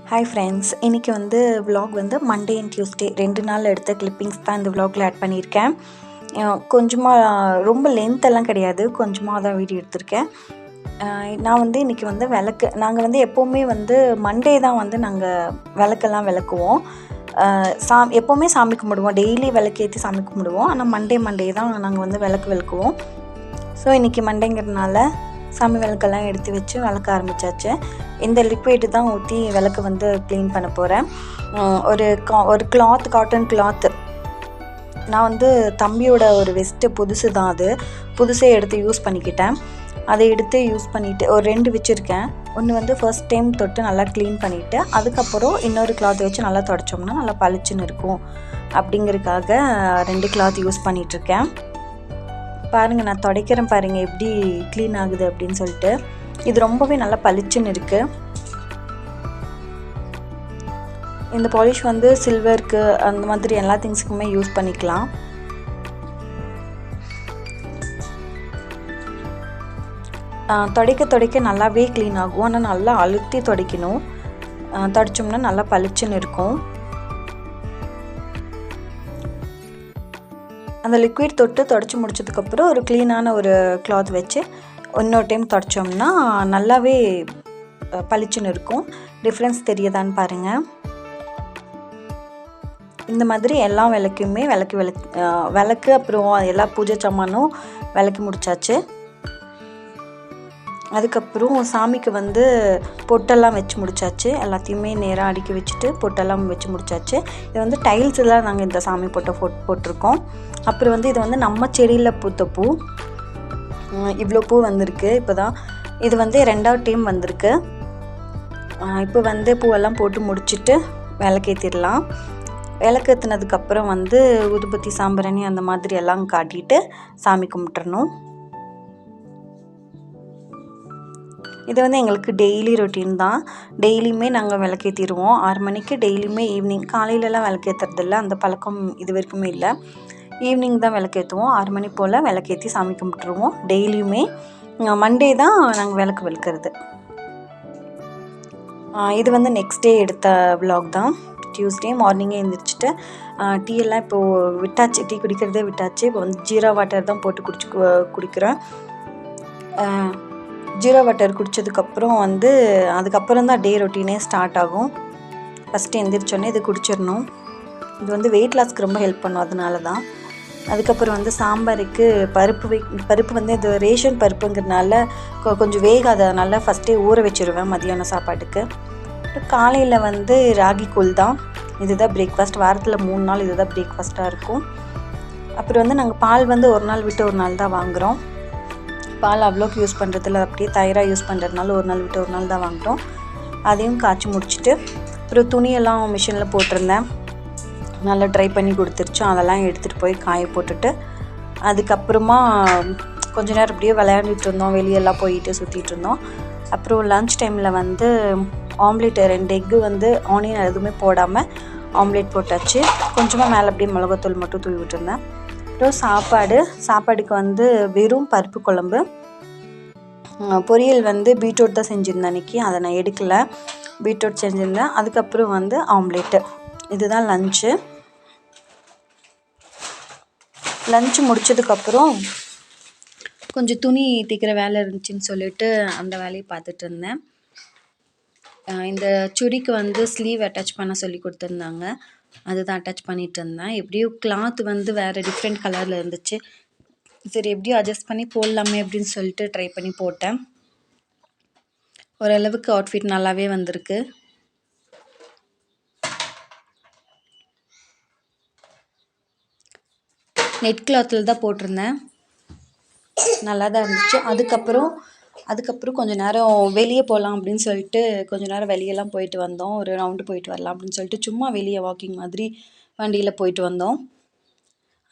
Hi friends, இன்றைக்கி வந்து vlog வந்து மண்டே அண்ட் டியூஸ்டே 2 நாள் எடுத்த கிளிப்பிங்ஸ் தான் இந்த விலாகில் ஆட் பண்ணியிருக்கேன். கொஞ்சமாக ரொம்ப லென்த்தெல்லாம் கிடையாது, கொஞ்சமாக தான் வீடியோ எடுத்திருக்கேன். நான் வந்து இன்றைக்கி வந்து நாங்கள் வந்து எப்போவுமே வந்து மண்டே தான் வந்து நாங்கள் விளக்கெல்லாம் விளக்குவோம். எப்போவுமே சாமி கும்பிடுவோம், டெய்லி விளக்கேற்றி சாமி கும்பிடுவோம். ஆனால் மண்டே தான் நாங்கள் வந்து விளக்குவோம். ஸோ இன்றைக்கி மண்டேங்கிறதுனால சாமி விளக்கெல்லாம் எடுத்து வச்சு விளக்க ஆரம்பித்தாச்சு. இந்த லிக்விடு தான் ஊற்றி விளக்கு வந்து க்ளீன் பண்ண போகிறேன். ஒரு காட்டன் கிளாத்து, நான் வந்து தம்பியோட ஒரு வெஸ்ட்டு புதுசு தான், அது புதுசே எடுத்து யூஸ் பண்ணிக்கிட்டேன். அதை எடுத்து யூஸ் பண்ணிவிட்டு ஒரு 2 வச்சுருக்கேன். ஒன்று வந்து ஃபர்ஸ்ட் டைம் தொட்டு நல்லா க்ளீன் பண்ணிவிட்டு அதுக்கப்புறம் இன்னொரு கிளாத் வச்சு நல்லா தொடச்சோம்னா நல்லா பளிச்சுன்னு இருக்கும் அப்படிங்கிறதுக்காக 2 கிளாத் யூஸ் பண்ணிகிட்ருக்கேன். பாருங்கள், நான் துடைக்கிறேன் பாருங்கள் எப்படி க்ளீன் ஆகுது அப்படின்னு சொல்லிட்டு. இது ரொம்பவே நல்லா பளிச்சுன்னு இருக்குது. இந்த பாலிஷ் வந்து சில்வருக்கு அந்த மாதிரி எல்லா திங்ஸுக்குமே யூஸ் பண்ணிக்கலாம். துடைக்க நல்லாவே க்ளீன் ஆகும். ஆனால் நல்லா அழுத்தி துடைக்கணும், துடைச்சோம்னா நல்லா பளிச்சுன்னு இருக்கும். அந்த லிக்விட் தொட்டு துடைச்சி முடிச்சதுக்கப்புறம் ஒரு க்ளீனான ஒரு கிளாத் வச்சு இன்னொரு டைம் துடைச்சோம்னா நல்லாவே பளிச்சுன்னு இருக்கும். டிஃப்ரென்ஸ் தெரியுதான்னு பாருங்கள். இந்த மாதிரி எல்லா விளக்குமே விளக்கு அப்புறம் எல்லா பூஜை சாமானும் விளக்கி முடிச்சாச்சு. அதுக்கப்புறம் சாமிக்கு வந்து பொட்டெல்லாம் வச்சு முடிச்சாச்சு. எல்லாத்தையுமே நேராக அடுக்கி வச்சுட்டு பொட்டெல்லாம் வச்சு முடிச்சாச்சு. இது வந்து டைல்ஸில் நாங்கள் இந்த சாமி போட்டிருக்கோம். அப்புறம் வந்து இது வந்து நம்ம செடியில் பூத்த பூ. இவ்வளோ பூ வந்திருக்கு இப்போ தான். இது வந்து 2வது டைம் வந்திருக்கு. இப்போ வந்து பூவெல்லாம் போட்டு முடிச்சுட்டு விளக்கேற்றிடலாம். விளக்கேற்றினதுக்கப்புறம் வந்து ஊதுபத்தி சாம்பிராணி அந்த மாதிரி எல்லாம் காட்டிட்டு சாமி கும்பிட்டுறணும். இது வந்து எங்களுக்கு டெய்லி ரொட்டீன் தான். டெய்லியுமே நாங்கள் விளக்கேற்றிடுவோம் 6 மணிக்கு. டெய்லியுமே ஈவினிங், காலையிலலாம் விளக்கேற்றுறதில்ல, அந்த பழக்கம் இது வரைக்குமே இல்லை. ஈவினிங் தான் விளக்கேற்றுவோம். 6 மணி போல் விளக்கேற்றி சாமி கும்பிட்டுருவோம் டெய்லியுமே. மண்டே தான் நாங்கள் விளக்கு வெளுக்கிறது. இது வந்து நெக்ஸ்ட் டே எடுத்த விலாக் தான். டியூஸ்டே மார்னிங்கே எழுந்திரிச்சிட்டு டீ எல்லாம் இப்போது விட்டாச்சு, டீ குடிக்கிறதே விட்டாச்சு. இப்போ வந்து ஜீரா வாட்டர் தான் போட்டு குடிக்கிறேன். ஜீரா வாட்டர் குடித்ததுக்கப்புறம் வந்து அதுக்கப்புறம் தான் டே ரொட்டீனே ஸ்டார்ட் ஆகும். ஃபஸ்ட்டு எழுந்திரிச்சோன்னே இது குடிச்சிடணும். இது வந்து வெயிட் லாஸ்க்கு ரொம்ப ஹெல்ப் பண்ணும், அதனால தான். அதுக்கப்புறம் வந்து சாம்பாருக்கு பருப்பு வந்து இது ரேஷன் பருப்புங்கிறதுனால கொஞ்சம் வேகாதனால ஃபஸ்ட்டே ஊற வச்சுருவேன் மதியானம் சாப்பாட்டுக்கு. காலையில் வந்து ராகி கூழ் தான். இதுதான் பிரேக்ஃபாஸ்ட். வாரத்தில் 3 நாள் இதுதான் பிரேக்ஃபாஸ்ட்டாக இருக்கும். அப்புறம் வந்து நாங்கள் பால் வந்து ஒரு நாள் விட்டு ஒரு நாள் தான் வாங்குகிறோம். பால் அவ்வளோக்கு யூஸ் பண்ணுறதில்ல, அப்படியே தயிராக யூஸ் பண்ணுறதுனால ஒரு நாள் விட்டு ஒரு நாள் தான் வாங்குகிறோம். அதையும் காய்ச்சி முடிச்சுட்டு அப்புறம் துணியெல்லாம் மிஷினில் போட்டிருந்தேன், நல்லா ட்ரை பண்ணி கொடுத்துருச்சோம். அதெல்லாம் எடுத்துகிட்டு போய் காய போட்டுட்டு அதுக்கப்புறமா கொஞ்ச நேரம் அப்படியே விளையாண்டுட்டு இருந்தோம், வெளியெல்லாம் போயிட்டு சுற்றிட்டு இருந்தோம். அப்புறம் லன்ச் டைமில் வந்து ஆம்லேட் 2 எக்கு வந்து ஆனியன் எதுவுமே போடாமல் ஆம்லேட் போட்டாச்சு. கொஞ்சமாக மேலே அப்படியே மிளகாத்தூள் மட்டும் தூவி விட்டுருந்தேன். அப்புறம் சாப்பாடுக்கு வந்து வெறும் பருப்பு குழம்பு, பொரியல் வந்து பீட்ரூட் தான் செஞ்சுருந்தேன் அன்றைக்கி, அதை நான் எடுக்கலை, பீட்ரூட் செஞ்சுருந்தேன். அதுக்கப்புறம் வந்து ஆம்லேட்டு. இதுதான் லன்ச்சு முடிச்சதுக்கப்புறம் கொஞ்சம் துணி தைக்கிற வேலை இருந்துச்சுன்னு சொல்லிட்டு அந்த வேலையை பார்த்துட்டு இருந்தேன். இந்த சுடிக்கு வந்து ஸ்லீவ் அட்டாச் பண்ண சொல்லி கொடுத்துருந்தாங்க, அதுதான் அட்டாச் பண்ணிகிட்டு இருந்தேன். எப்படியோ கிளாத் வந்து வேறு டிஃப்ரெண்ட் கலரில் இருந்துச்சு. சரி எப்படியோ அட்ஜஸ்ட் பண்ணி போடலாமே அப்படின்னு சொல்லிட்டு ட்ரை பண்ணி போட்டேன். ஓரளவுக்கு அவுட்ஃபிட் நல்லாவே வந்திருக்கு. நெட் கிளாத்தில் தான் போட்டிருந்தேன், நல்லா தான் இருந்துச்சு. அதுக்கப்புறம் கொஞ்சம் நேரம் வெளியே போகலாம் அப்படின்னு சொல்லிட்டு கொஞ்சம் நேரம் வெளியெல்லாம் போயிட்டு வந்தோம். ஒரு ரவுண்டு போயிட்டு வரலாம் அப்படின்னு சொல்லிட்டு சும்மா வெளியே வாக்கிங் மாதிரி வண்டியில் போயிட்டு வந்தோம்.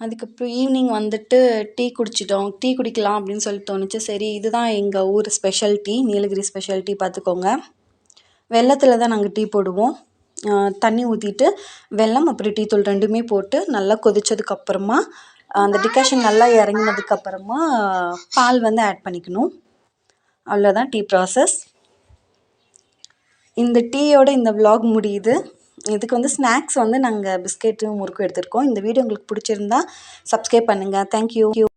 அதுக்கப்புறம் ஈவினிங் வந்துட்டு டீ குடிக்கலாம் அப்படின்னு சொல்லி தோணுச்சு. சரி, இதுதான் எங்கள் ஊர் special tea, Nilgiri special tea பார்த்துக்கோங்க. வெல்லத்தில் தான் நாங்கள் டீ போடுவோம். தண்ணி ஊற்றிட்டு வெல்லம் அப்புறம் டீ தூள் 2மே போட்டு நல்லா கொதித்ததுக்கப்புறமா அந்த டிகாஷன் நல்லா இறங்கினதுக்கப்புறமா பால் வந்து ஆட் பண்ணிக்கணும். அவ்வளோதான் டீ ப்ராசஸ். இந்த டீயோட இந்த vlog முடியுது. இதுக்கு வந்து ஸ்நாக்ஸ் வந்து நாங்கள் பிஸ்கெட்டும் முறுக்கும் எடுத்திருக்கோம். இந்த வீடியோ உங்களுக்கு பிடிச்சிருந்தா சப்ஸ்கிரைப் பண்ணுங்கள். தேங்க்யூ.